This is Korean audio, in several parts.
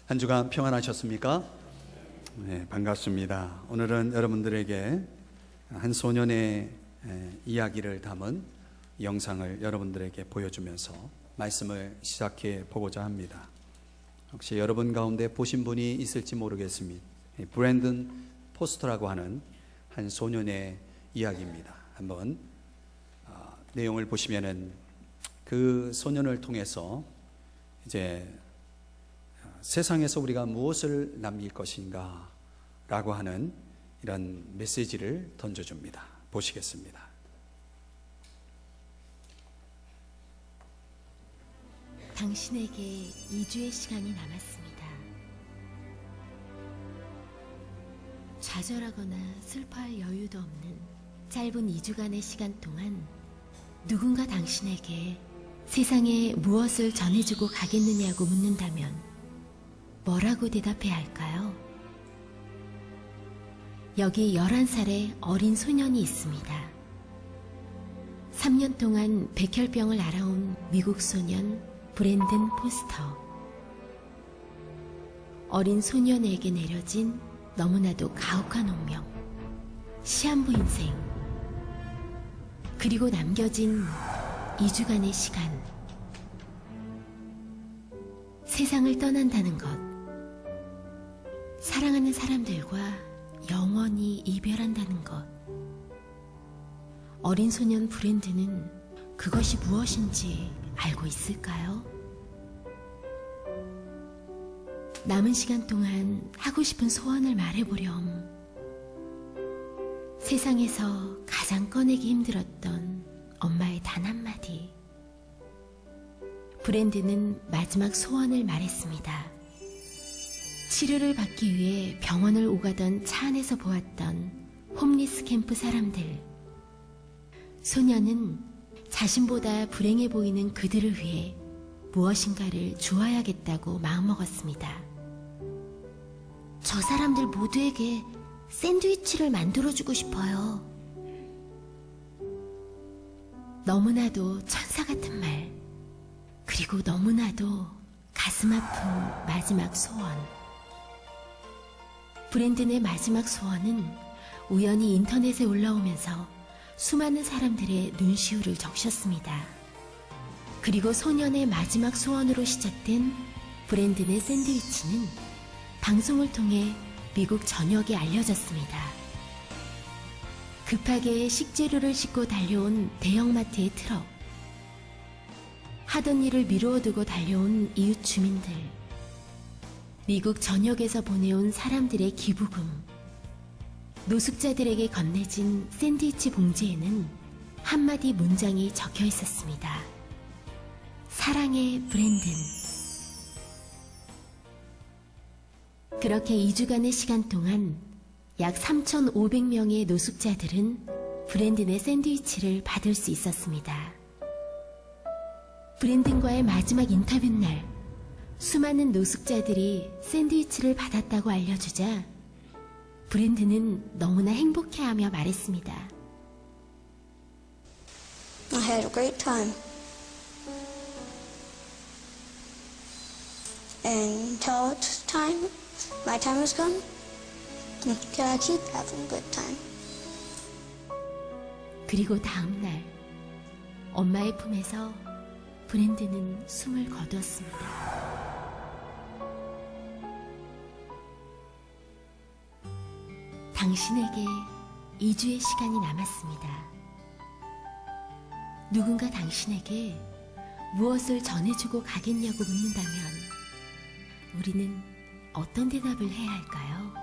한 주간 평안하셨습니까? 네, 반갑습니다. 오늘은 여러분들에게 한 소년의 이야기를 담은 영상을 여러분들에게 보여주면서 말씀을 시작해 보고자 합니다. 혹시 여러분 가운데 보신 분이 있을지 모르겠습니다. 브랜든 포스터라고 하는 한 소년의 이야기입니다. 한번 내용을 보시면은 그 소년을 통해서 이제 세상에서 우리가 무엇을 남길 것인가 라고 하는 이런 메시지를 던져줍니다. 보시겠습니다. 당신에게 2주의 시간이 남았습니다. 좌절하거나 슬퍼할 여유도 없는 짧은 2주간의 시간 동안 누군가 당신에게 세상에 무엇을 전해주고 가겠느냐고 묻는다면 뭐라고 대답해야 할까요? 여기 11살의 어린 소년이 있습니다. 3년 동안 백혈병을 앓아온 미국 소년 브랜든 포스터. 어린 소년에게 내려진 너무나도 가혹한 운명, 시한부 인생, 그리고 남겨진 2주간의 시간. 세상을 떠난다는 것, 사랑하는 사람들과 영원히 이별한다는 것. 어린 소년 브랜든은 그것이 무엇인지 알고 있을까요? 남은 시간 동안 하고 싶은 소원을 말해보렴. 세상에서 가장 꺼내기 힘들었던 엄마의 단 한마디. 브랜든은 마지막 소원을 말했습니다. 치료를 받기 위해 병원을 오가던 차 안에서 보았던 홈리스 캠프 사람들. 소년은 자신보다 불행해 보이는 그들을 위해 무엇인가를 주어야겠다고 마음먹었습니다. 저 사람들 모두에게 샌드위치를 만들어주고 싶어요. 너무나도 천사 같은 말, 그리고 너무나도 가슴 아픈 마지막 소원. 브랜든의 마지막 소원은 우연히 인터넷에 올라오면서 수많은 사람들의 눈시울을 적셨습니다. 그리고 소년의 마지막 소원으로 시작된 브랜든의 샌드위치는 방송을 통해 미국 전역에 알려졌습니다. 급하게 식재료를 싣고 달려온 대형마트의 트럭, 하던 일을 미루어 두고 달려온 이웃 주민들, 미국 전역에서 보내온 사람들의 기부금, 노숙자들에게 건네진 샌드위치 봉지에는 한마디 문장이 적혀 있었습니다. 사랑해, 브랜든. 그렇게 2주간의 시간 동안 약 3,500명의 노숙자들은 브랜든의 샌드위치를 받을 수 있었습니다. 브랜든과의 마지막 인터뷰 날, 수많은 노숙자들이 샌드위치를 받았다고 알려주자 브랜든은 너무나 행복해하며 말했습니다. I had a great time. And until it's time, my time has come, can I keep having a good time? 그리고 다음 날 엄마의 품에서 브랜든은 숨을 거두었습니다. 당신에게 2주의 시간이 남았습니다. 누군가 당신에게 무엇을 전해주고 가겠냐고 묻는다면 우리는 어떤 대답을 해야 할까요?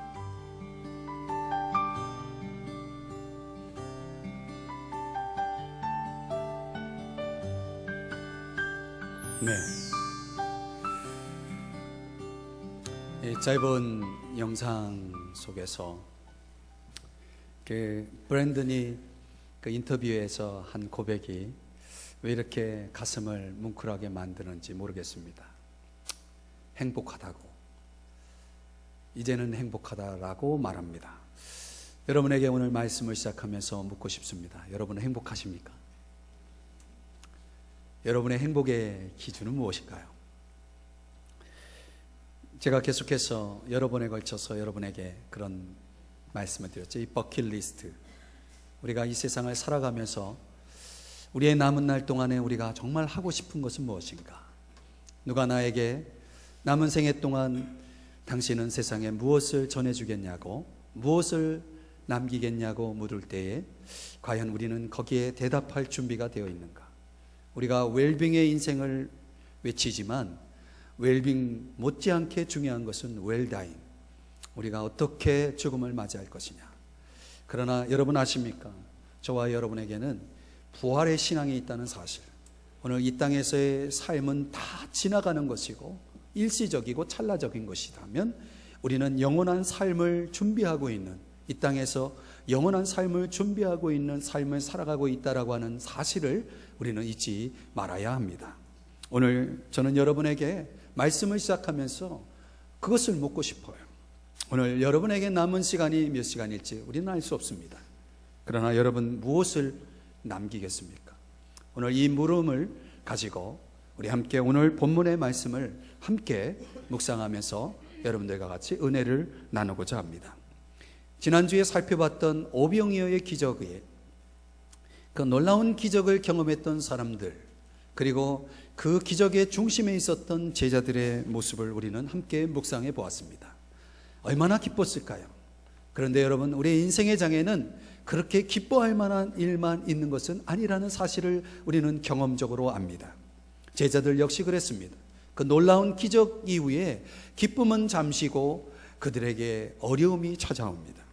네. 이 짧은 영상 속에서 브랜든이 그 인터뷰에서 한 고백이 왜 이렇게 가슴을 뭉클하게 만드는지 모르겠습니다. 행복하다고, 이제는 행복하다라고 말합니다. 여러분에게 오늘 말씀을 시작하면서 묻고 싶습니다. 여러분은 행복하십니까? 여러분의 행복의 기준은 무엇일까요? 제가 계속해서 여러 번에 걸쳐서 여러분에게 그런 말씀을 드렸죠. 이 버킷리스트, 우리가 이 세상을 살아가면서 우리의 남은 날 동안에 우리가 정말 하고 싶은 것은 무엇인가? 누가 나에게 남은 생애 동안 당신은 세상에 무엇을 전해주겠냐고, 무엇을 남기겠냐고 물을 때에 과연 우리는 거기에 대답할 준비가 되어 있는가? 우리가 웰빙의 인생을 외치지만 웰빙 못지않게 중요한 것은 웰다잉, 우리가 어떻게 죽음을 맞이할 것이냐. 그러나 여러분 아십니까? 저와 여러분에게는 부활의 신앙이 있다는 사실, 오늘 이 땅에서의 삶은 다 지나가는 것이고 일시적이고 찰나적인 것이라면 우리는 영원한 삶을 준비하고 있는, 이 땅에서 영원한 삶을 준비하고 있는 삶을 살아가고 있다라고 하는 사실을 우리는 잊지 말아야 합니다. 오늘 저는 여러분에게 말씀을 시작하면서 그것을 묻고 싶어요. 오늘 여러분에게 남은 시간이 몇 시간일지 우리는 알 수 없습니다. 그러나 여러분 무엇을 남기겠습니까? 오늘 이 물음을 가지고 우리 함께 오늘 본문의 말씀을 함께 묵상하면서 여러분들과 같이 은혜를 나누고자 합니다. 지난주에 살펴봤던 오병이어의 기적에 그 놀라운 기적을 경험했던 사람들, 그리고 그 기적의 중심에 있었던 제자들의 모습을 우리는 함께 묵상해 보았습니다. 얼마나 기뻤을까요? 그런데 여러분, 우리의 인생의 장에는 그렇게 기뻐할 만한 일만 있는 것은 아니라는 사실을 우리는 경험적으로 압니다. 제자들 역시 그랬습니다. 그 놀라운 기적 이후에 기쁨은 잠시고 그들에게 어려움이 찾아옵니다.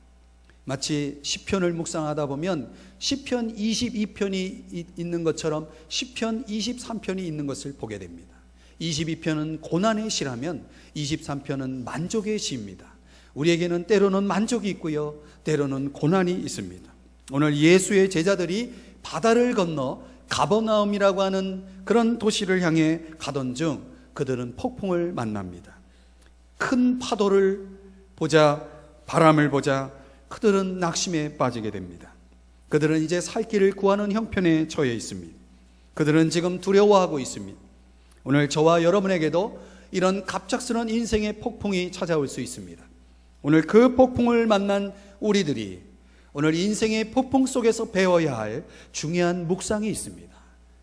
마치 시편을 묵상하다 보면 시편 22편이 있는 것처럼 시편 23편이 있는 것을 보게 됩니다. 22편은 고난의 시라면 23편은 만족의 시입니다. 우리에게는 때로는 만족이 있고요, 때로는 고난이 있습니다. 오늘 예수의 제자들이 바다를 건너 가버나움이라고 하는 그런 도시를 향해 가던 중 그들은 폭풍을 만납니다. 큰 파도를 보자, 바람을 보자 그들은 낙심에 빠지게 됩니다. 그들은 이제 살 길을 구하는 형편에 처해 있습니다. 그들은 지금 두려워하고 있습니다. 오늘 저와 여러분에게도 이런 갑작스러운 인생의 폭풍이 찾아올 수 있습니다. 오늘 그 폭풍을 만난 우리들이 오늘 인생의 폭풍 속에서 배워야 할 중요한 묵상이 있습니다.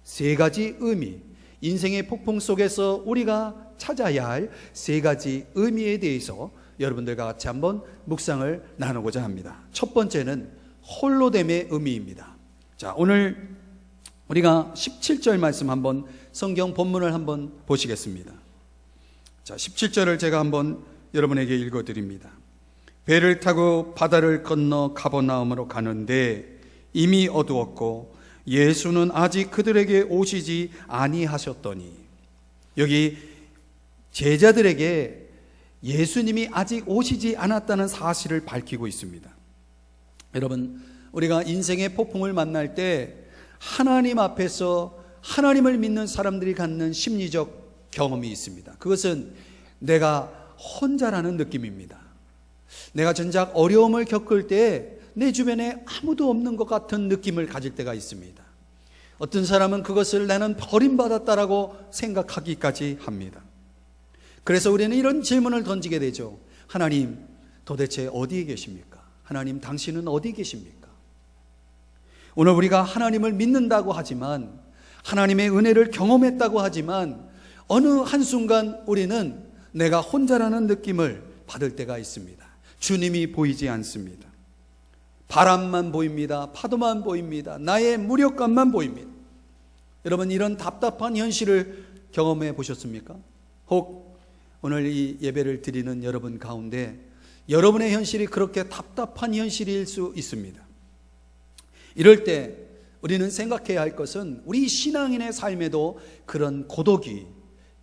세 가지 의미, 인생의 폭풍 속에서 우리가 찾아야 할 세 가지 의미에 대해서 여러분들과 같이 한번 묵상을 나누고자 합니다. 첫 번째는 홀로됨의 의미입니다. 자, 오늘 우리가 17절 말씀 한번 성경 본문을 한번 보시겠습니다. 자, 17절을 제가 한번 여러분에게 읽어드립니다. 배를 타고 바다를 건너 가버나움으로 가는데 이미 어두웠고 예수는 아직 그들에게 오시지 아니하셨더니, 여기 제자들에게 예수님이 아직 오시지 않았다는 사실을 밝히고 있습니다. 여러분, 우리가 인생의 폭풍을 만날 때 하나님 앞에서 하나님을 믿는 사람들이 갖는 심리적 경험이 있습니다. 그것은 내가 혼자라는 느낌입니다. 내가 정작 어려움을 겪을 때 내 주변에 아무도 없는 것 같은 느낌을 가질 때가 있습니다. 어떤 사람은 그것을 나는 버림받았다라고 생각하기까지 합니다. 그래서 우리는 이런 질문을 던지게 되죠. 하나님, 도대체 어디에 계십니까? 하나님, 당신은 어디 계십니까? 오늘 우리가 하나님을 믿는다고 하지만, 하나님의 은혜를 경험했다고 하지만 어느 한순간 우리는 내가 혼자라는 느낌을 받을 때가 있습니다. 주님이 보이지 않습니다. 바람만 보입니다. 파도만 보입니다. 나의 무력감만 보입니다. 여러분, 이런 답답한 현실을 경험해 보셨습니까? 혹 오늘 이 예배를 드리는 여러분 가운데 여러분의 현실이 그렇게 답답한 현실일 수 있습니다. 이럴 때 우리는 생각해야 할 것은 우리 신앙인의 삶에도 그런 고독이,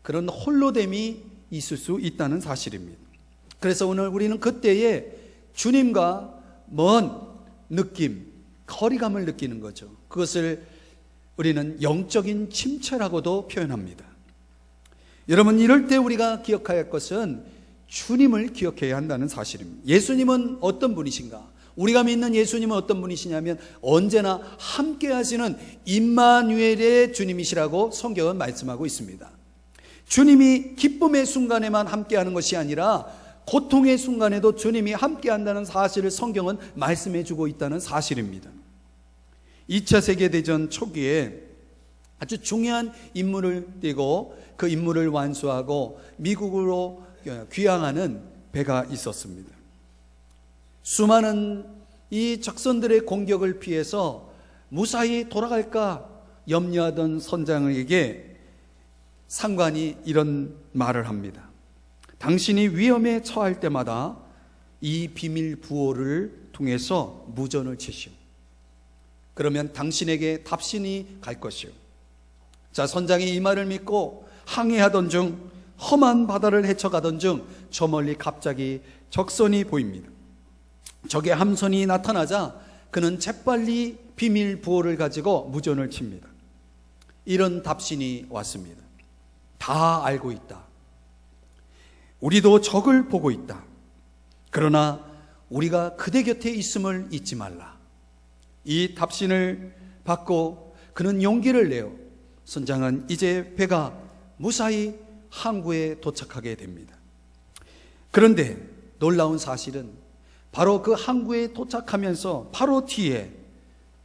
그런 홀로됨이 있을 수 있다는 사실입니다. 그래서 오늘 우리는 그때에 주님과 먼 느낌, 거리감을 느끼는 거죠. 그것을 우리는 영적인 침체라고도 표현합니다. 여러분, 이럴 때 우리가 기억해야 할 것은 주님을 기억해야 한다는 사실입니다. 예수님은 어떤 분이신가? 우리가 믿는 예수님은 어떤 분이시냐면 언제나 함께 하시는 임마누엘의 주님이시라고 성경은 말씀하고 있습니다. 주님이 기쁨의 순간에만 함께하는 것이 아니라 고통의 순간에도 주님이 함께한다는 사실을 성경은 말씀해 주고 있다는 사실입니다. 2차 세계대전 초기에 아주 중요한 임무를 띠고 그 임무를 완수하고 미국으로 귀향하는 배가 있었습니다. 수많은 이 적선들의 공격을 피해서 무사히 돌아갈까 염려하던 선장에게 상관이 이런 말을 합니다. 당신이 위험에 처할 때마다 이 비밀 부호를 통해서 무전을 치시오. 그러면 당신에게 답신이 갈 것이오. 자, 선장이 이 말을 믿고 항해하던 중 험한 바다를 헤쳐가던 중 저 멀리 갑자기 적선이 보입니다. 적의 함선이 나타나자 그는 재빨리 비밀 부호를 가지고 무전을 칩니다. 이런 답신이 왔습니다. 다 알고 있다. 우리도 적을 보고 있다. 그러나 우리가 그대 곁에 있음을 잊지 말라. 이 답신을 받고 그는 용기를 내어 선장은 이제 배가 무사히 항구에 도착하게 됩니다. 그런데 놀라운 사실은 바로 그 항구에 도착하면서 바로 뒤에,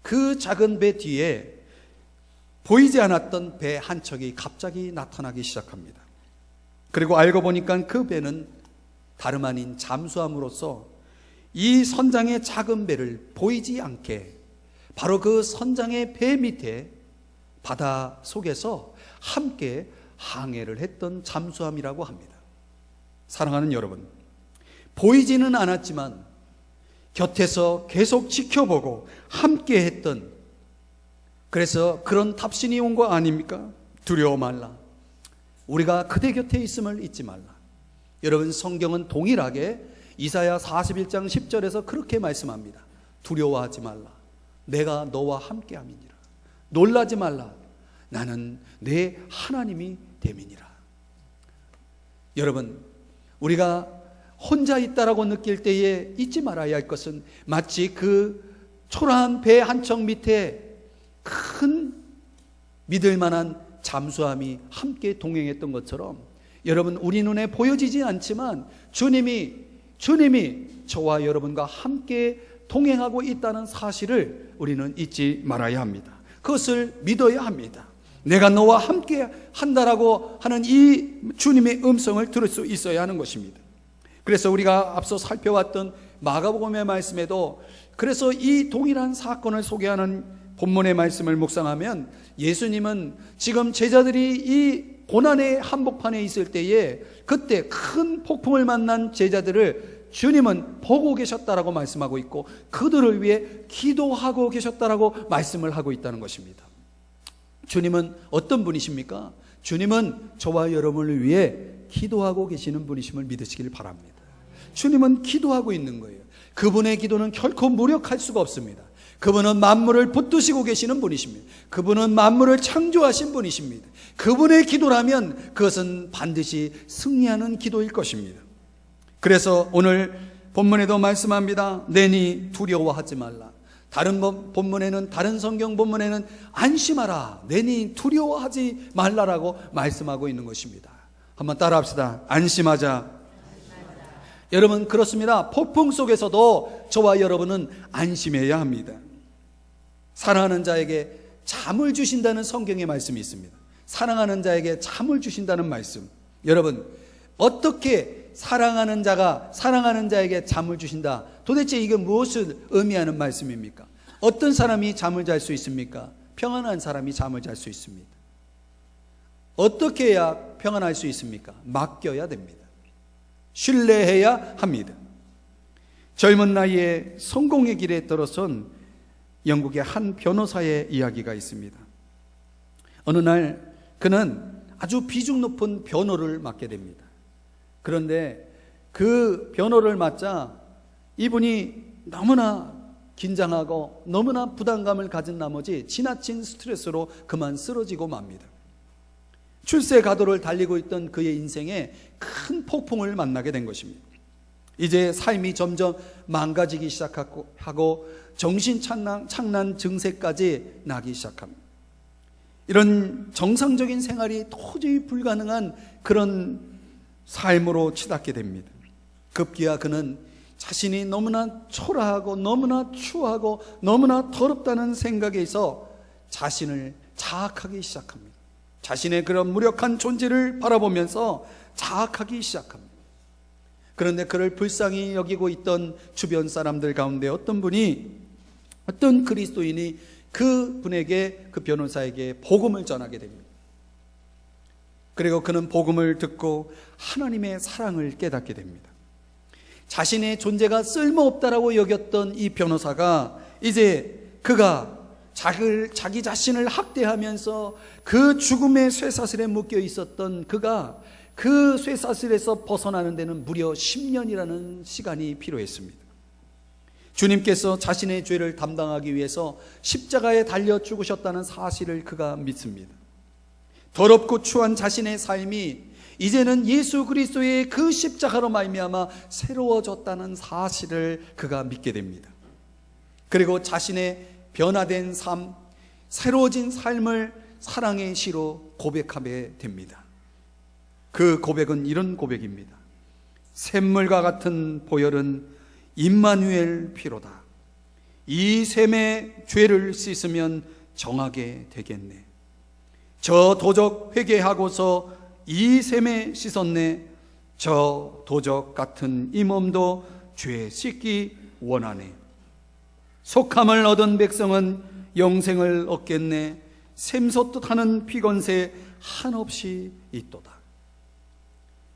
그 작은 배 뒤에 보이지 않았던 배 한 척이 갑자기 나타나기 시작합니다. 그리고 알고 보니까 그 배는 다름 아닌 잠수함으로써 이 선장의 작은 배를 보이지 않게 바로 그 선장의 배 밑에 바다 속에서 함께 항해를 했던 잠수함이라고 합니다. 사랑하는 여러분, 보이지는 않았지만 곁에서 계속 지켜보고 함께 했던, 그래서 그런 답신이 온 거 아닙니까? 두려워 말라. 우리가 그대 곁에 있음을 잊지 말라. 여러분, 성경은 동일하게 이사야 41장 10절에서 그렇게 말씀합니다. 두려워하지 말라. 내가 너와 함께함이니라. 놀라지 말라. 나는 내 하나님이 됨이니라. 여러분, 우리가 혼자 있다라고 느낄 때에 잊지 말아야 할 것은 마치 그 초라한 배 한 척 밑에 큰 믿을 만한 잠수함이 함께 동행했던 것처럼, 여러분, 우리 눈에 보여지지 않지만 주님이 저와 여러분과 함께 동행하고 있다는 사실을 우리는 잊지 말아야 합니다. 그것을 믿어야 합니다. 내가 너와 함께 한다라고 하는 이 주님의 음성을 들을 수 있어야 하는 것입니다. 그래서 우리가 앞서 살펴왔던 마가복음의 말씀에도, 그래서 이 동일한 사건을 소개하는 본문의 말씀을 묵상하면 예수님은 지금 제자들이 이 고난의 한복판에 있을 때에 그때 큰 폭풍을 만난 제자들을 주님은 보고 계셨다라고 말씀하고 있고 그들을 위해 기도하고 계셨다라고 말씀을 하고 있다는 것입니다. 주님은 어떤 분이십니까? 주님은 저와 여러분을 위해 기도하고 계시는 분이심을 믿으시길 바랍니다. 주님은 기도하고 있는 거예요. 그분의 기도는 결코 무력할 수가 없습니다. 그분은 만물을 붙드시고 계시는 분이십니다. 그분은 만물을 창조하신 분이십니다. 그분의 기도라면 그것은 반드시 승리하는 기도일 것입니다. 그래서 오늘 본문에도 말씀합니다. 내니 두려워하지 말라. 다른 본문에는, 다른 성경 본문에는 안심하라, 내니 두려워하지 말라라고 말씀하고 있는 것입니다. 한번 따라합시다. 안심하자. 여러분, 그렇습니다. 폭풍 속에서도 저와 여러분은 안심해야 합니다. 사랑하는 자에게 잠을 주신다는 성경의 말씀이 있습니다. 사랑하는 자에게 잠을 주신다는 말씀. 여러분, 어떻게 사랑하는 자가 사랑하는 자에게 잠을 주신다? 도대체 이게 무엇을 의미하는 말씀입니까? 어떤 사람이 잠을 잘 수 있습니까? 평안한 사람이 잠을 잘 수 있습니다. 어떻게 해야 평안할 수 있습니까? 맡겨야 됩니다. 신뢰해야 합니다. 젊은 나이에 성공의 길에 들어선 영국의 한 변호사의 이야기가 있습니다. 어느 날 그는 아주 비중 높은 변호를 맡게 됩니다. 그런데 그 변호를 맡자 이분이 너무나 긴장하고 너무나 부담감을 가진 나머지 지나친 스트레스로 그만 쓰러지고 맙니다. 출세 가도를 달리고 있던 그의 인생에 큰 폭풍을 만나게 된 것입니다. 이제 삶이 점점 망가지기 시작하고 정신착란 증세까지 나기 시작합니다. 이런 정상적인 생활이 도저히 불가능한 그런 삶으로 치닫게 됩니다. 급기야 그는 자신이 너무나 초라하고 너무나 추하고 너무나 더럽다는 생각에서 자신을 자학하기 시작합니다. 자신의 그런 무력한 존재를 바라보면서 자학하기 시작합니다. 그런데 그를 불쌍히 여기고 있던 주변 사람들 가운데 어떤 그리스도인이 그 분에게, 그 변호사에게 복음을 전하게 됩니다. 그리고 그는 복음을 듣고 하나님의 사랑을 깨닫게 됩니다. 자신의 존재가 쓸모없다라고 여겼던 이 변호사가 이제 그가 자기 자신을 학대하면서 그 죽음의 쇠사슬에 묶여 있었던 그가 그 쇠사슬에서 벗어나는 데는 무려 10년이라는 시간이 필요했습니다. 주님께서 자신의 죄를 담당하기 위해서 십자가에 달려 죽으셨다는 사실을 그가 믿습니다. 더럽고 추한 자신의 삶이 이제는 예수 그리스도의 그 십자가로 말미암아 새로워졌다는 사실을 그가 믿게 됩니다. 그리고 자신의 변화된 삶, 새로워진 삶을 사랑의 시로 고백하게 됩니다. 그 고백은 이런 고백입니다. 샘물과 같은 보혈은 임마누엘 피로다. 이 샘의 죄를 씻으면 정하게 되겠네. 저 도적 회개하고서 이 샘에 씻었네. 저 도적 같은 이 몸도 죄 씻기 원하네. 속함을 얻은 백성은 영생을 얻겠네. 샘솟듯 하는 피건새 한없이 있도다.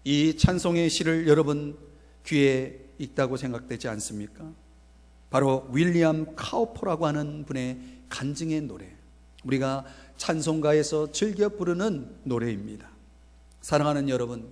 이 찬송의 시를 여러분 귀에 있다고 생각되지 않습니까? 바로 윌리엄 카우퍼라고 하는 분의 간증의 노래, 우리가 찬송가에서 즐겨 부르는 노래입니다. 사랑하는 여러분,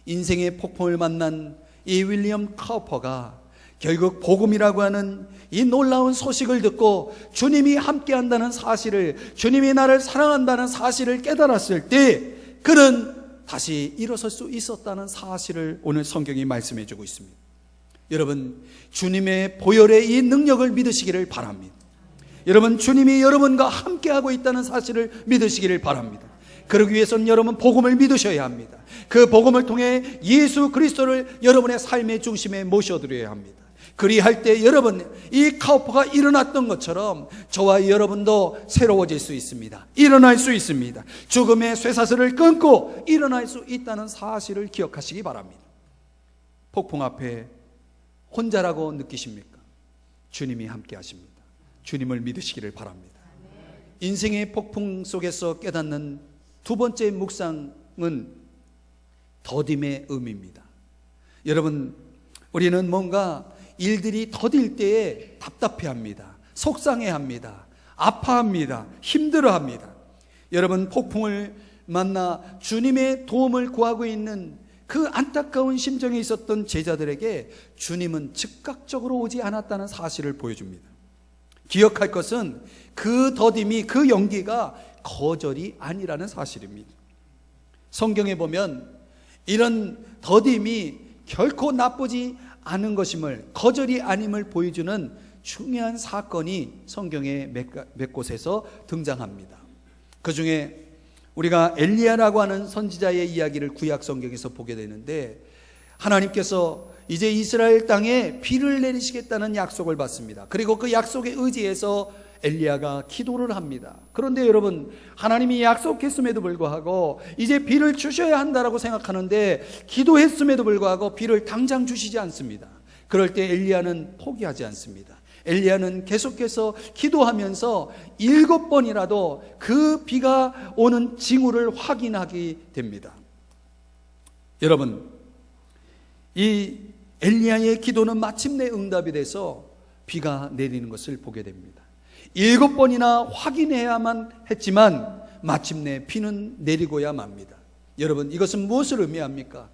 인생의 폭풍을 만난 이 윌리엄 카우퍼가 결국 복음이라고 하는 이 놀라운 소식을 듣고 주님이 함께한다는 사실을, 주님이 나를 사랑한다는 사실을 깨달았을 때 그는 다시 일어설 수 있었다는 사실을 오늘 성경이 말씀해 주고 있습니다. 여러분, 주님의 보혈의 이 능력을 믿으시기를 바랍니다. 여러분, 주님이 여러분과 함께하고 있다는 사실을 믿으시기를 바랍니다. 그러기 위해서는 여러분 복음을 믿으셔야 합니다. 그 복음을 통해 예수 그리스도를 여러분의 삶의 중심에 모셔드려야 합니다. 그리할 때 여러분, 이 카우퍼가 일어났던 것처럼 저와 여러분도 새로워질 수 있습니다. 일어날 수 있습니다. 죽음의 쇠사슬을 끊고 일어날 수 있다는 사실을 기억하시기 바랍니다. 폭풍 앞에 혼자라고 느끼십니까? 주님이 함께 하십니다. 주님을 믿으시기를 바랍니다. 인생의 폭풍 속에서 깨닫는 두 번째 묵상은 더딤의 의미입니다. 여러분, 우리는 뭔가 일들이 더딜 때에 답답해합니다. 속상해합니다. 아파합니다. 힘들어합니다. 여러분, 폭풍을 만나 주님의 도움을 구하고 있는 그 안타까운 심정에 있었던 제자들에게 주님은 즉각적으로 오지 않았다는 사실을 보여줍니다. 기억할 것은 그 더딤이, 그 연기가 거절이 아니라는 사실입니다. 성경에 보면 이런 더딤이 결코 나쁘지 않은 것임을, 거절이 아님을 보여주는 중요한 사건이 성경의 몇 곳에서 등장합니다. 그 중에 우리가 엘리야라고 하는 선지자의 이야기를 구약 성경에서 보게 되는데, 하나님께서 이제 이스라엘 땅에 비를 내리시겠다는 약속을 받습니다. 그리고 그 약속에 의지해서 엘리야가 기도를 합니다. 그런데 여러분, 하나님이 약속했음에도 불구하고 이제 비를 주셔야 한다라고 생각하는데 기도했음에도 불구하고 비를 당장 주시지 않습니다. 그럴 때 엘리야는 포기하지 않습니다. 엘리야는 계속해서 기도하면서 7번이라도 그 비가 오는 징후를 확인하게 됩니다. 여러분, 이 엘리야의 기도는 마침내 응답이 돼서 비가 내리는 것을 보게 됩니다. 7번이나 확인해야만 했지만 마침내 비는 내리고야 맙니다. 여러분, 이것은 무엇을 의미합니까?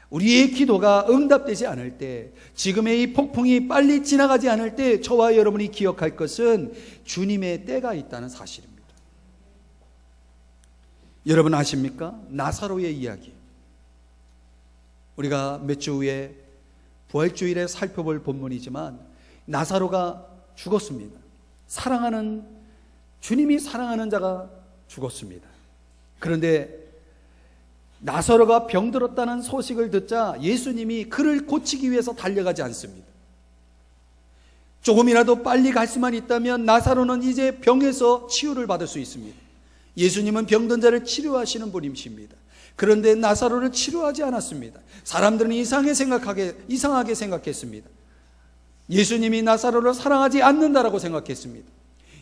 우리의 기도가 응답되지 않을 때, 지금의 이 폭풍이 빨리 지나가지 않을 때 저와 여러분이 기억할 것은 주님의 때가 있다는 사실입니다. 여러분 아십니까? 나사로의 이야기, 우리가 몇 주 후에 부활주일에 살펴볼 본문이지만 나사로가 죽었습니다. 사랑하는, 주님이 사랑하는 자가 죽었습니다. 그런데 나사로가 병들었다는 소식을 듣자 예수님이 그를 고치기 위해서 달려가지 않습니다. 조금이라도 빨리 갈 수만 있다면 나사로는 이제 병에서 치유를 받을 수 있습니다. 예수님은 병든 자를 치료하시는 분이십니다. 그런데 나사로를 치료하지 않았습니다. 사람들은 이상하게 생각했습니다. 예수님이 나사로를 사랑하지 않는다라고 생각했습니다.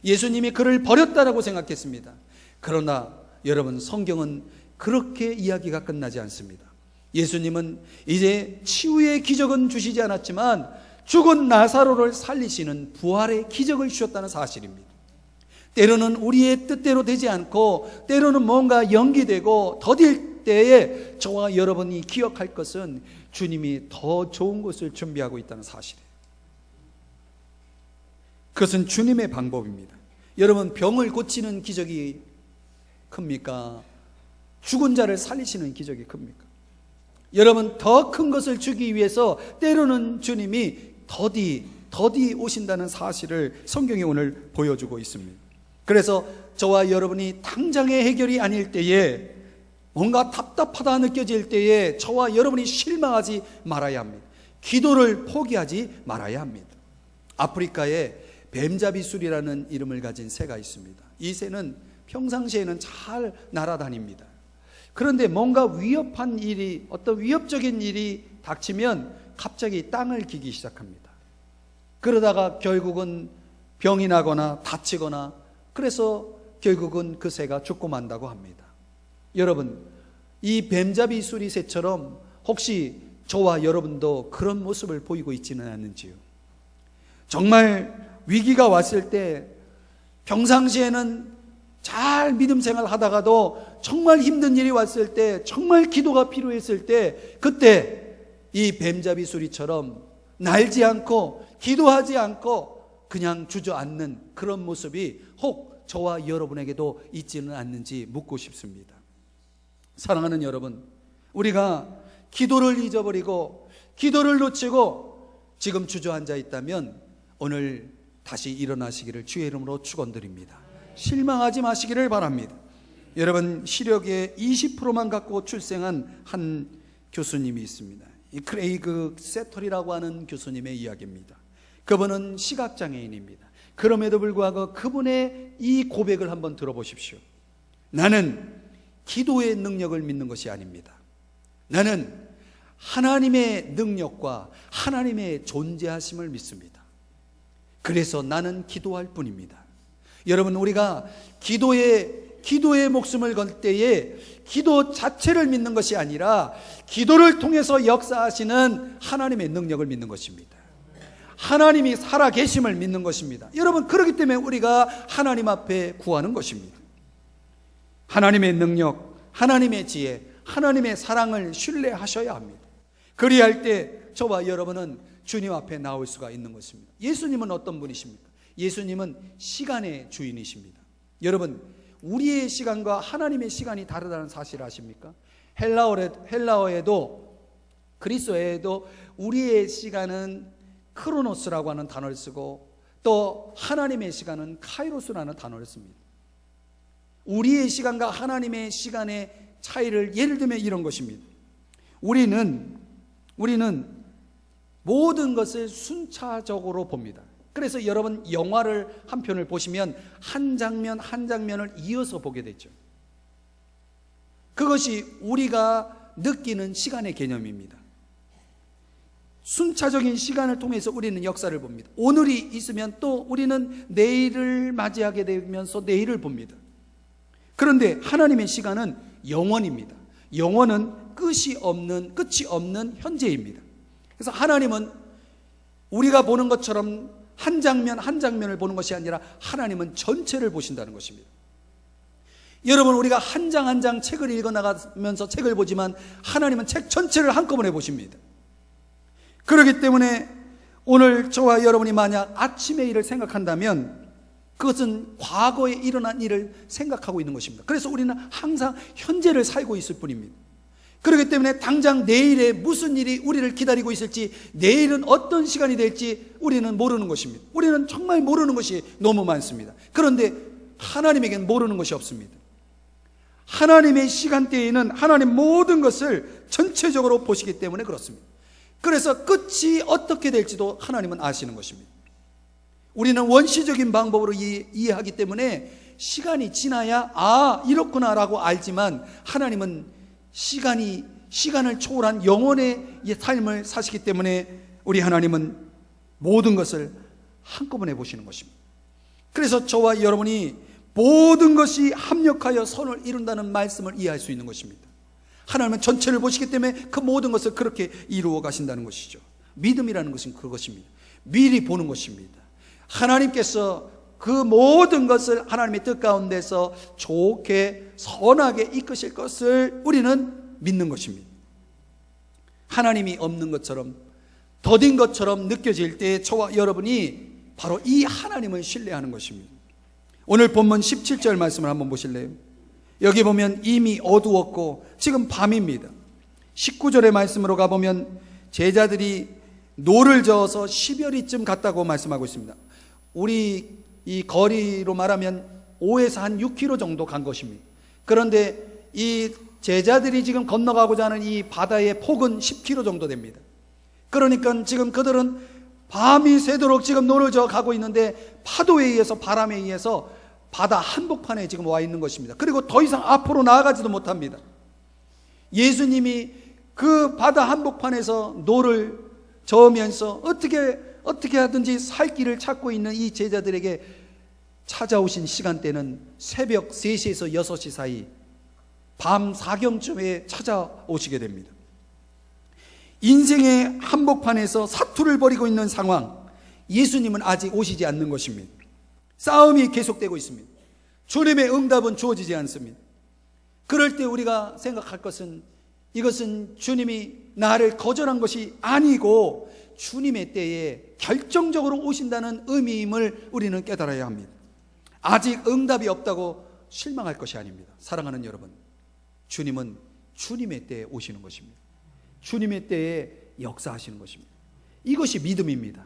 예수님이 그를 버렸다라고 생각했습니다. 그러나 여러분, 성경은 그렇게 이야기가 끝나지 않습니다. 예수님은 이제 치유의 기적은 주시지 않았지만 죽은 나사로를 살리시는 부활의 기적을 주셨다는 사실입니다. 때로는 우리의 뜻대로 되지 않고 때로는 뭔가 연기되고 더딜 때에 저와 여러분이 기억할 것은 주님이 더 좋은 것을 준비하고 있다는 사실이에요. 그것은 주님의 방법입니다. 여러분, 병을 고치는 기적이 큽니까? 죽은 자를 살리시는 기적이 큽니까? 여러분, 더 큰 것을 주기 위해서 때로는 주님이 더디 오신다는 사실을 성경이 오늘 보여주고 있습니다. 그래서 저와 여러분이 당장의 해결이 아닐 때에, 뭔가 답답하다 느껴질 때에 저와 여러분이 실망하지 말아야 합니다. 기도를 포기하지 말아야 합니다. 아프리카에 뱀잡이술이라는 이름을 가진 새가 있습니다. 이 새는 평상시에는 잘 날아다닙니다. 그런데 뭔가 위협한 일이, 어떤 위협적인 일이 닥치면 갑자기 땅을 기기 시작합니다. 그러다가 결국은 병이 나거나 다치거나, 그래서 결국은 그 새가 죽고 만다고 합니다. 여러분, 이 뱀잡이 수리새처럼 혹시 저와 여러분도 그런 모습을 보이고 있지는 않는지요? 정말 위기가 왔을 때, 평상시에는 잘 믿음 생활 하다가도 정말 힘든 일이 왔을 때, 정말 기도가 필요했을 때, 그때 이 뱀잡이 수리처럼 날지 않고 기도하지 않고 그냥 주저앉는 그런 모습이 혹 저와 여러분에게도 있지는 않는지 묻고 싶습니다. 사랑하는 여러분, 우리가 기도를 잊어버리고 기도를 놓치고 지금 주저앉아 있다면 오늘 다시 일어나시기를 주의 이름으로 축원드립니다. 실망하지 마시기를 바랍니다. 여러분, 시력의 20%만 갖고 출생한 한 교수님이 있습니다. 이 크레이그 세털이라고 하는 교수님의 이야기입니다. 그분은 시각장애인입니다. 그럼에도 불구하고 그분의 이 고백을 한번 들어보십시오. 나는 기도의 능력을 믿는 것이 아닙니다. 나는 하나님의 능력과 하나님의 존재하심을 믿습니다. 그래서 나는 기도할 뿐입니다. 여러분, 우리가 기도의 목숨을 걸 때에 기도 자체를 믿는 것이 아니라 기도를 통해서 역사하시는 하나님의 능력을 믿는 것입니다. 하나님이 살아계심을 믿는 것입니다. 여러분, 그렇기 때문에 우리가 하나님 앞에 구하는 것입니다. 하나님의 능력, 하나님의 지혜, 하나님의 사랑을 신뢰하셔야 합니다. 그리할 때 저와 여러분은 주님 앞에 나올 수가 있는 것입니다. 예수님은 어떤 분이십니까? 예수님은 시간의 주인이십니다. 여러분, 우리의 시간과 하나님의 시간이 다르다는 사실 아십니까? 헬라어에도 그리스어에도 우리의 시간은 크로노스라고 하는 단어를 쓰고 또 하나님의 시간은 카이로스라는 단어를 씁니다. 우리의 시간과 하나님의 시간의 차이를 예를 들면 이런 것입니다. 우리는 모든 것을 순차적으로 봅니다. 그래서 여러분, 영화를 한 편을 보시면 한 장면 한 장면을 이어서 보게 되죠. 그것이 우리가 느끼는 시간의 개념입니다. 순차적인 시간을 통해서 우리는 역사를 봅니다. 오늘이 있으면 또 우리는 내일을 맞이하게 되면서 내일을 봅니다. 그런데 하나님의 시간은 영원입니다. 영원은 끝이 없는 현재입니다. 그래서 하나님은 우리가 보는 것처럼 한 장면 한 장면을 보는 것이 아니라 하나님은 전체를 보신다는 것입니다. 여러분, 우리가 한 장 한 장 책을 읽어나가면서 책을 보지만 하나님은 책 전체를 한꺼번에 보십니다. 그렇기 때문에 오늘 저와 여러분이 만약 아침의 일을 생각한다면 그것은 과거에 일어난 일을 생각하고 있는 것입니다. 그래서 우리는 항상 현재를 살고 있을 뿐입니다. 그렇기 때문에 당장 내일에 무슨 일이 우리를 기다리고 있을지, 내일은 어떤 시간이 될지 우리는 모르는 것입니다. 우리는 정말 모르는 것이 너무 많습니다. 그런데 하나님에게는 모르는 것이 없습니다. 하나님의 시간대에는 하나님 모든 것을 전체적으로 보시기 때문에 그렇습니다. 그래서 끝이 어떻게 될지도 하나님은 아시는 것입니다. 우리는 원시적인 방법으로 이해하기 때문에 시간이 지나야 이렇구나라고 알지만, 하나님은 시간을 초월한 영혼의 삶을 사시기 때문에 우리 하나님은 모든 것을 한꺼번에 보시는 것입니다. 그래서 저와 여러분이 모든 것이 합력하여 선을 이룬다는 말씀을 이해할 수 있는 것입니다. 하나님은 전체를 보시기 때문에 그 모든 것을 그렇게 이루어 가신다는 것이죠. 믿음이라는 것은 그것입니다. 미리 보는 것입니다. 하나님께서 그 모든 것을 하나님의 뜻 가운데서 좋게 선하게 이끄실 것을 우리는 믿는 것입니다. 하나님이 없는 것처럼, 더딘 것처럼 느껴질 때 저와 여러분이 바로 이 하나님을 신뢰하는 것입니다. 오늘 본문 17절 말씀을 한번 보실래요? 여기 보면 이미 어두웠고 지금 밤입니다. 19절의 말씀으로 가보면 제자들이 노를 저어서 10여리쯤 갔다고 말씀하고 있습니다. 우리 이 거리로 말하면 5에서 한 6km 정도 간 것입니다. 그런데 이 제자들이 지금 건너가고자 하는 이 바다의 폭은 10km 정도 됩니다. 그러니까 지금 그들은 밤이 새도록 지금 노를 저어 가고 있는데 파도에 의해서, 바람에 의해서 바다 한복판에 지금 와 있는 것입니다. 그리고 더 이상 앞으로 나아가지도 못합니다. 예수님이 그 바다 한복판에서 노를 저으면서 어떻게 하든지 살 길을 찾고 있는 이 제자들에게 찾아오신 시간대는 새벽 3시에서 6시 사이, 밤 사경쯤에 찾아오시게 됩니다. 인생의 한복판에서 사투를 벌이고 있는 상황, 예수님은 아직 오시지 않는 것입니다. 싸움이 계속되고 있습니다. 주님의 응답은 주어지지 않습니다. 그럴 때 우리가 생각할 것은, 이것은 주님이 나를 거절한 것이 아니고 주님의 때에 결정적으로 오신다는 의미임을 우리는 깨달아야 합니다. 아직 응답이 없다고 실망할 것이 아닙니다. 사랑하는 여러분, 주님은 주님의 때에 오시는 것입니다. 주님의 때에 역사하시는 것입니다. 이것이 믿음입니다.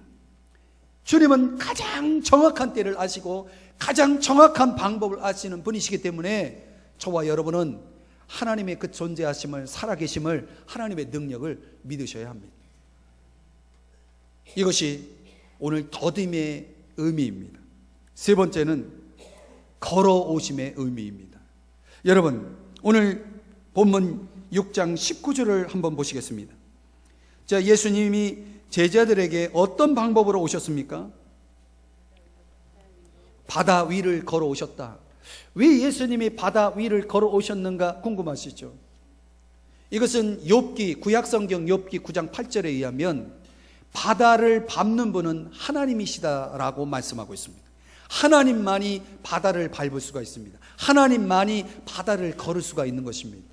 주님은 가장 정확한 때를 아시고 가장 정확한 방법을 아시는 분이시기 때문에 저와 여러분은 하나님의 그 존재하심을, 살아계심을, 하나님의 능력을 믿으셔야 합니다. 이것이 오늘 더딤의 의미입니다. 세 번째는 걸어오심의 의미입니다. 여러분, 오늘 본문 6장 19절을 한번 보시겠습니다. 자, 예수님이 제자들에게 어떤 방법으로 오셨습니까? 바다 위를 걸어오셨다. 왜 예수님이 바다 위를 걸어오셨는가 궁금하시죠? 이것은 욥기, 구약성경 욥기 9장 8절에 의하면 바다를 밟는 분은 하나님이시다라고 말씀하고 있습니다. 하나님만이 바다를 밟을 수가 있습니다. 하나님만이 바다를 걸을 수가 있는 것입니다.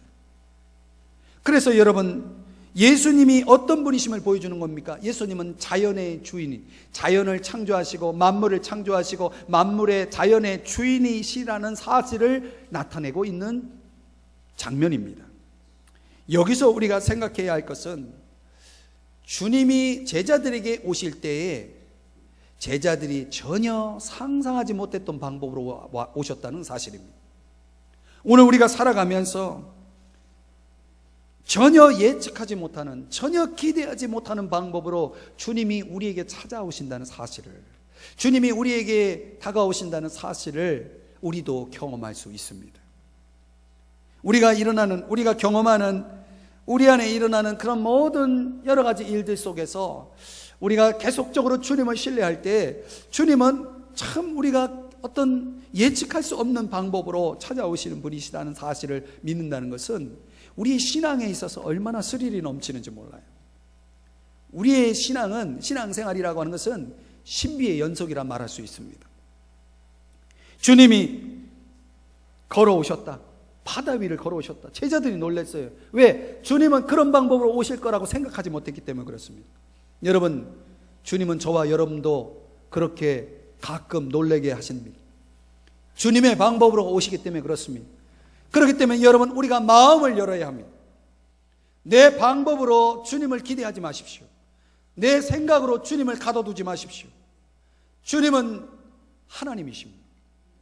그래서 여러분, 예수님이 어떤 분이심을 보여주는 겁니까? 예수님은 자연의 주인이, 자연을 창조하시고 만물을 창조하시고 만물의 자연의 주인이시라는 사실을 나타내고 있는 장면입니다. 여기서 우리가 생각해야 할 것은 주님이 제자들에게 오실 때에 제자들이 전혀 상상하지 못했던 방법으로 오셨다는 사실입니다. 오늘 우리가 살아가면서 전혀 예측하지 못하는, 전혀 기대하지 못하는 방법으로 주님이 우리에게 찾아오신다는 사실을, 주님이 우리에게 다가오신다는 사실을 우리도 경험할 수 있습니다. 우리가 경험하는, 우리 안에 일어나는 그런 모든 여러 가지 일들 속에서 우리가 계속적으로 주님을 신뢰할 때 주님은 참 우리가 어떤 예측할 수 없는 방법으로 찾아오시는 분이시다는 사실을 믿는다는 것은 우리의 신앙에 있어서 얼마나 스릴이 넘치는지 몰라요. 우리의 신앙은, 신앙생활이라고 하는 것은 신비의 연속이라 말할 수 있습니다. 주님이 걸어오셨다. 바다 위를 걸어오셨다. 제자들이 놀랐어요. 왜? 주님은 그런 방법으로 오실 거라고 생각하지 못했기 때문에 그렇습니다. 여러분, 주님은 저와 여러분도 그렇게 가끔 놀라게 하십니다. 주님의 방법으로 오시기 때문에 그렇습니다. 그렇기 때문에 여러분, 우리가 마음을 열어야 합니다. 내 방법으로 주님을 기대하지 마십시오. 내 생각으로 주님을 가둬두지 마십시오. 주님은 하나님이십니다.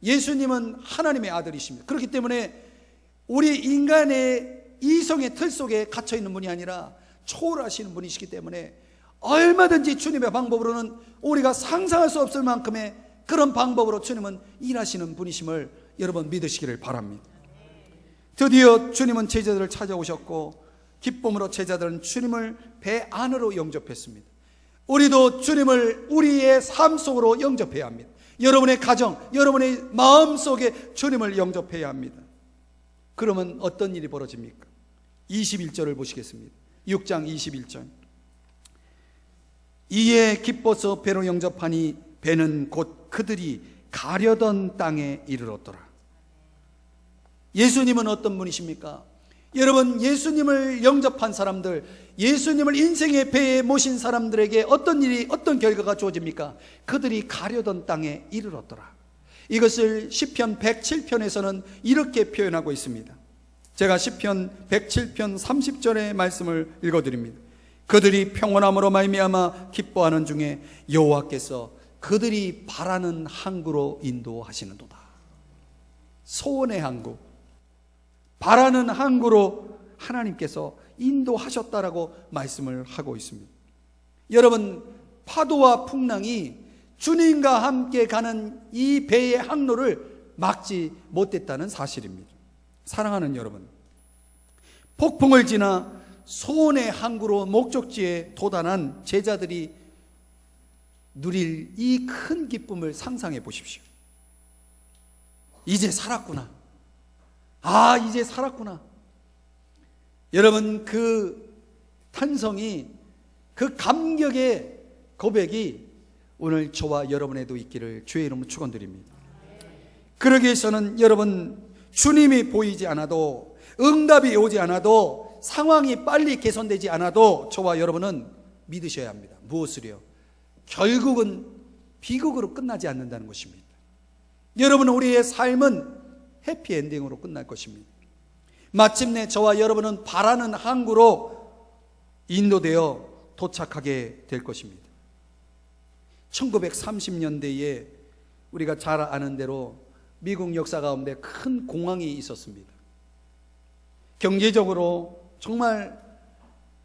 예수님은 하나님의 아들이십니다. 그렇기 때문에 우리 인간의 이성의 틀 속에 갇혀 있는 분이 아니라 초월하시는 분이시기 때문에 얼마든지 주님의 방법으로는 우리가 상상할 수 없을 만큼의 그런 방법으로 주님은 일하시는 분이심을 여러분 믿으시기를 바랍니다. 드디어 주님은 제자들을 찾아오셨고 기쁨으로 제자들은 주님을 배 안으로 영접했습니다. 우리도 주님을 우리의 삶 속으로 영접해야 합니다. 여러분의 가정, 여러분의 마음 속에 주님을 영접해야 합니다. 그러면 어떤 일이 벌어집니까? 21절을 보시겠습니다. 6장 21절. 이에 기뻐서 배로 영접하니 배는 곧 그들이 가려던 땅에 이르렀더라. 예수님은 어떤 분이십니까? 여러분, 예수님을 영접한 사람들, 예수님을 인생의 배에 모신 사람들에게 어떤 일이, 어떤 결과가 주어집니까? 그들이 가려던 땅에 이르렀더라. 이것을 시편 107편에서는 이렇게 표현하고 있습니다. 제가 시편 107편 30절의 말씀을 읽어드립니다. 그들이 평온함으로 말미암아 기뻐하는 중에 여호와께서 그들이 바라는 항구로 인도하시는도다. 소원의 항구, 바라는 항구로 하나님께서 인도하셨다라고 말씀을 하고 있습니다. 여러분, 파도와 풍랑이 주님과 함께 가는 이 배의 항로를 막지 못했다는 사실입니다. 사랑하는 여러분, 폭풍을 지나 소원의 항구로 목적지에 도달한 제자들이 누릴 이 큰 기쁨을 상상해 보십시오. 이제 살았구나. 아, 이제 살았구나. 여러분, 그 탄성이, 그 감격의 고백이 오늘 저와 여러분에도 있기를 주의 이름으로 축원드립니다. 그러기 위해서는 여러분, 주님이 보이지 않아도, 응답이 오지 않아도, 상황이 빨리 개선되지 않아도 저와 여러분은 믿으셔야 합니다. 무엇을요? 결국은 비극으로 끝나지 않는다는 것입니다. 여러분, 우리의 삶은 해피엔딩으로 끝날 것입니다. 마침내 저와 여러분은 바라는 항구로 인도되어 도착하게 될 것입니다. 1930년대에 우리가 잘 아는 대로 미국 역사 가운데 큰 공황이 있었습니다. 경제적으로 정말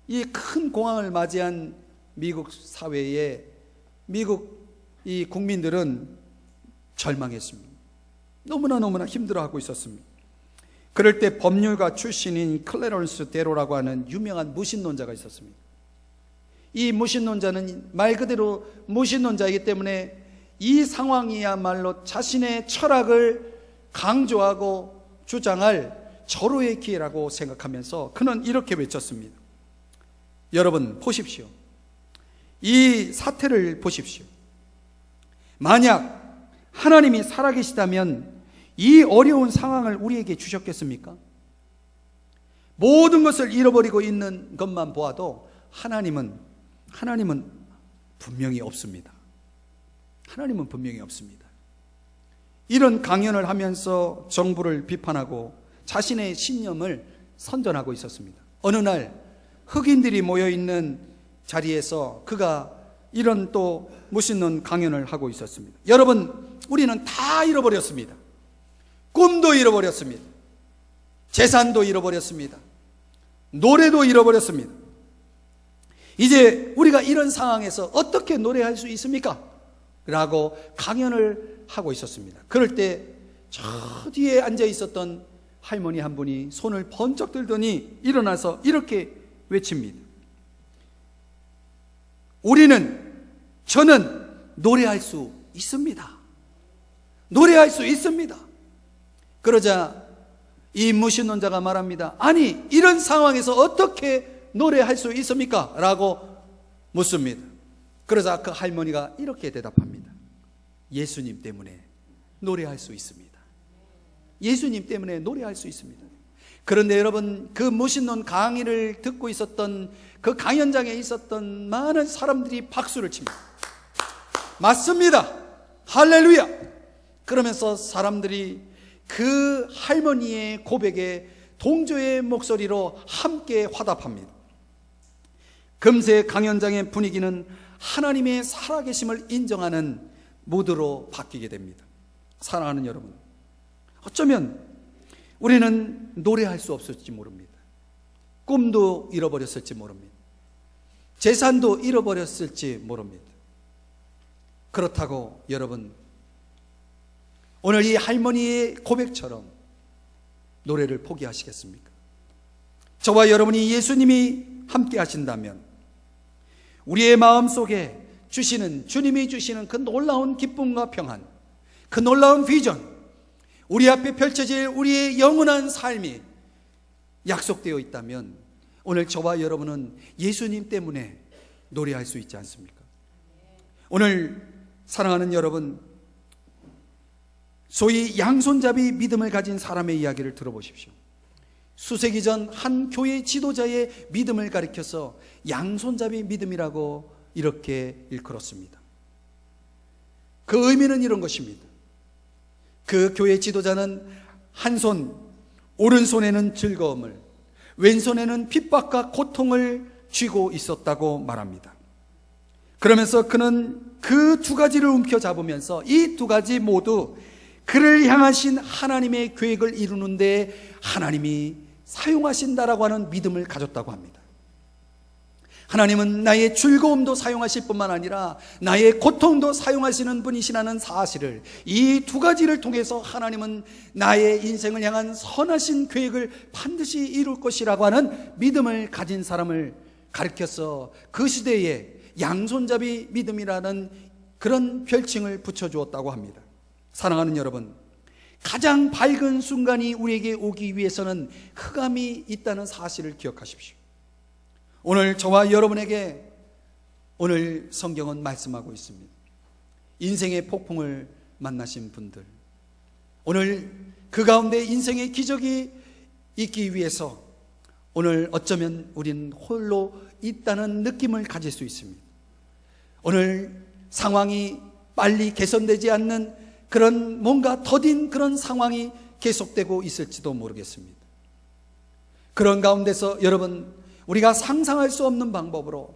이 큰 공황을 맞이한 미국 사회에 미국 이 국민들은 절망했습니다. 너무나 힘들어하고 있었습니다. 그럴 때 법률가 출신인 클래런스 데로라고 하는 유명한 무신론자가 있었습니다. 이 무신론자는 말 그대로 무신론자이기 때문에 이 상황이야말로 자신의 철학을 강조하고 주장할 절호의 기회라고 생각하면서 그는 이렇게 외쳤습니다. 여러분 보십시오. 이 사태를 보십시오. 만약 하나님이 살아계시다면 이 어려운 상황을 우리에게 주셨겠습니까? 모든 것을 잃어버리고 있는 것만 보아도 하나님은 분명히 없습니다. 하나님은 분명히 없습니다. 이런 강연을 하면서 정부를 비판하고 자신의 신념을 선전하고 있었습니다. 어느 날 흑인들이 모여있는 자리에서 그가 이런 또 무신론 강연을 하고 있었습니다. 여러분, 우리는 다 잃어버렸습니다. 꿈도 잃어버렸습니다. 재산도 잃어버렸습니다. 노래도 잃어버렸습니다. 이제 우리가 이런 상황에서 어떻게 노래할 수 있습니까? 라고 강연을 하고 있었습니다. 그럴 때 저 뒤에 앉아 있었던 할머니 한 분이 손을 번쩍 들더니 일어나서 이렇게 외칩니다. 저는 노래할 수 있습니다. 노래할 수 있습니다. 그러자 이 무신론자가 말합니다. 아니, 이런 상황에서 어떻게 노래할 수 있습니까? 라고 묻습니다. 그러자 그 할머니가 이렇게 대답합니다. 예수님 때문에 노래할 수 있습니다. 예수님 때문에 노래할 수 있습니다. 그런데 여러분, 그 무신론 강의를 듣고 있었던 그 강연장에 있었던 많은 사람들이 박수를 칩니다. 맞습니다. 할렐루야. 그러면서 사람들이 그 할머니의 고백에 동조의 목소리로 함께 화답합니다. 금세 강연장의 분위기는 하나님의 살아계심을 인정하는 무드로 바뀌게 됩니다. 사랑하는 여러분, 어쩌면 우리는 노래할 수 없을지 모릅니다. 꿈도 잃어버렸을지 모릅니다. 재산도 잃어버렸을지 모릅니다. 그렇다고 여러분, 오늘 이 할머니의 고백처럼 노래를 포기하시겠습니까? 저와 여러분이 예수님이 함께 하신다면 우리의 마음속에 주시는, 주님이 주시는 그 놀라운 기쁨과 평안, 그 놀라운 비전, 우리 앞에 펼쳐질 우리의 영원한 삶이 약속되어 있다면 오늘 저와 여러분은 예수님 때문에 노래할 수 있지 않습니까? 오늘 사랑하는 여러분, 소위 양손잡이 믿음을 가진 사람의 이야기를 들어보십시오. 수세기 전 한 교회 지도자의 믿음을 가리켜서 양손잡이 믿음이라고 이렇게 일컬었습니다. 그 의미는 이런 것입니다. 그 교회 지도자는 한 손, 오른손에는 즐거움을, 왼손에는 핍박과 고통을 쥐고 있었다고 말합니다. 그러면서 그는 그 두 가지를 움켜잡으면서 이 두 가지 모두 그를 향하신 하나님의 계획을 이루는데 하나님이 사용하신다라고 하는 믿음을 가졌다고 합니다. 하나님은 나의 즐거움도 사용하실 뿐만 아니라 나의 고통도 사용하시는 분이시라는 사실을, 이 두 가지를 통해서 하나님은 나의 인생을 향한 선하신 계획을 반드시 이룰 것이라고 하는 믿음을 가진 사람을 가리켜서 그 시대에 양손잡이 믿음이라는 그런 별칭을 붙여주었다고 합니다. 사랑하는 여러분, 가장 밝은 순간이 우리에게 오기 위해서는 흑암이 있다는 사실을 기억하십시오. 오늘 저와 여러분에게 오늘 성경은 말씀하고 있습니다. 인생의 폭풍을 만나신 분들, 오늘 그 가운데 인생의 기적이 있기 위해서 오늘 어쩌면 우리는 홀로 있다는 느낌을 가질 수 있습니다. 오늘 상황이 빨리 개선되지 않는 그런 뭔가 더딘 그런 상황이 계속되고 있을지도 모르겠습니다. 그런 가운데서 여러분, 우리가 상상할 수 없는 방법으로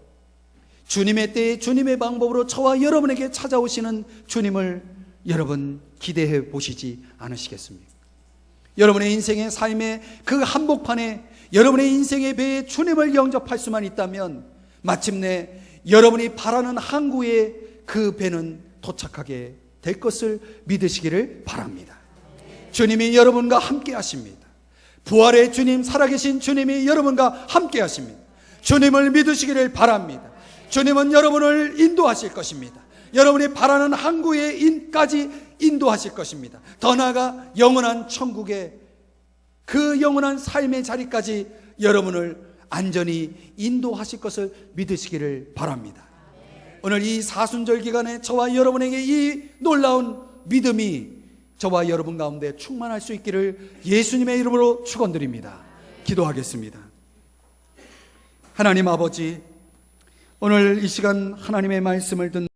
주님의 때에 주님의 방법으로 저와 여러분에게 찾아오시는 주님을 여러분 기대해 보시지 않으시겠습니까? 여러분의 인생의 삶의 그 한복판에 여러분의 인생의 배에 주님을 영접할 수만 있다면 마침내 여러분이 바라는 항구에 그 배는 도착하게 될 것을 믿으시기를 바랍니다. 주님이 여러분과 함께 하십니다. 부활의 주님, 살아계신 주님이 여러분과 함께 하십니다. 주님을 믿으시기를 바랍니다. 주님은 여러분을 인도하실 것입니다. 여러분이 바라는 항구에까지 인도하실 것입니다. 더 나아가 영원한 천국의 그 영원한 삶의 자리까지 여러분을 안전히 인도하실 것을 믿으시기를 바랍니다. 오늘 이 사순절 기간에 저와 여러분에게 이 놀라운 믿음이 저와 여러분 가운데 충만할 수 있기를 예수님의 이름으로 축원드립니다. 기도하겠습니다. 하나님 아버지, 오늘 이 시간 하나님의 말씀을 듣는